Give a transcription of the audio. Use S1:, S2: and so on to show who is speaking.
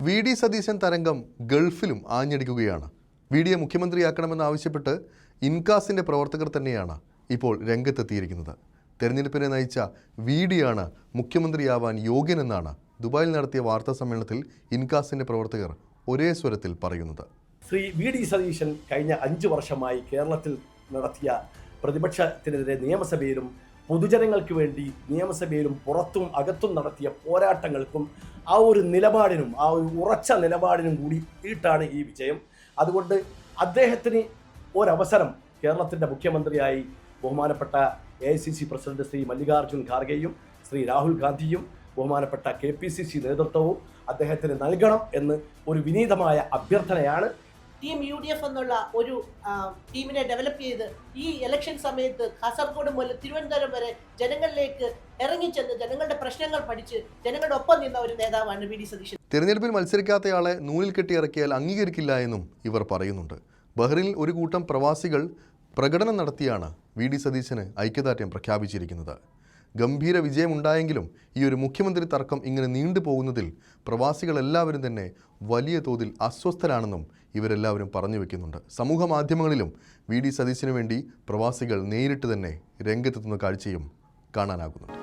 S1: VD. Satheesan തരംഗം ഗൾഫിലും ആഞ്ഞടിക്കുകയാണ്. വി.ഡിയെ മുഖ്യമന്ത്രിയാക്കണമെന്നാവശ്യപ്പെട്ട് ഇൻകാസിൻ്റെ പ്രവർത്തകർ തന്നെയാണ് ഇപ്പോൾ രംഗത്തെത്തിയിരിക്കുന്നത്. തെരഞ്ഞെടുപ്പിനെ നയിച്ച വി.ഡിയാണ് മുഖ്യമന്ത്രിയാവാൻ യോഗ്യനെന്നാണ് ദുബായിൽ നടത്തിയ വാർത്താ സമ്മേളനത്തിൽ ഇൻകാസിൻ്റെ പ്രവർത്തകർ ഒരേ സ്വരത്തിൽ പറയുന്നത്.
S2: ശ്രീ വി.ഡി. സതീശൻ കഴിഞ്ഞ 5 വർഷമായി കേരളത്തിൽ നടത്തിയ പ്രതിപക്ഷത്തിനെതിരെ നിയമസഭയിലും പൊതുജനങ്ങൾക്ക് വേണ്ടി നിയമസഭയിലും പുറത്തും അകത്തും നടത്തിയ പോരാട്ടങ്ങൾക്കും ആ ഒരു നിലപാടിനും ആ ഒരു ഉറച്ച നിലപാടിനും കൂടിയിട്ടാണ് ഈ വിജയം. അതുകൊണ്ട് അദ്ദേഹത്തിന് ഒരവസരം കേരളത്തിൻ്റെ മുഖ്യമന്ത്രിയായി ബഹുമാനപ്പെട്ട AICC പ്രസിഡന്റ് ശ്രീ മല്ലികാർജ്ജുൻ ഖാർഗെയും ശ്രീ രാഹുൽ ഗാന്ധിയും ബഹുമാനപ്പെട്ട KPCC നേതൃത്വവും അദ്ദേഹത്തിന് നൽകണം എന്ന് ഒരു വിനീതമായ അഭ്യർത്ഥനയാണ്.
S3: ടീം UDF എന്നുള്ള ഒരു ടീമിനെ ഡെവലപ്പ് ചെയ്ത് ഈ ഇലക്ഷൻ സമയത്ത് കാസർഗോഡ് മുതൽ തിരുവനന്തപുരം വരെ ജനങ്ങളിലേക്ക് ഇറങ്ങിച്ചെന്ന് ജനങ്ങളുടെ പ്രശ്നങ്ങൾ പഠിച്ച് ജനങ്ങളുടെ ഒപ്പം നിന്ന ഒരു നേതാവാണ് വി.ഡി. സതീശൻ.
S1: തിരഞ്ഞെടുപ്പിൽ മത്സരിക്കാത്തയാളെ നൂലിൽ കെട്ടി ഇറക്കിയാൽ അംഗീകരിക്കില്ല എന്നും ഇവർ പറയുന്നുണ്ട്. ബഹ്റിനിൽ ഒരു കൂട്ടം പ്രവാസികൾ പ്രകടനം നടത്തിയാണ് വി.ഡി. സതീശന് ഐക്യദാർഢ്യം പ്രഖ്യാപിച്ചിരിക്കുന്നത്. ഗംഭീര വിജയമുണ്ടായെങ്കിലും ഈ ഒരു മുഖ്യമന്ത്രി തർക്കം ഇങ്ങനെ നീണ്ടുപോകുന്നതിൽ പ്രവാസികളെല്ലാവരും തന്നെ വലിയ തോതിൽ അസ്വസ്ഥരാണെന്നും ഇവരെല്ലാവരും പറഞ്ഞു വയ്ക്കുന്നുണ്ട്. സമൂഹ മാധ്യമങ്ങളിലും വി.ഡി. സതീശന് വേണ്ടി പ്രവാസികൾ നേരിട്ട് തന്നെ രംഗത്തെത്തുന്ന കാഴ്ചയും കാണാനാകുന്നുണ്ട്.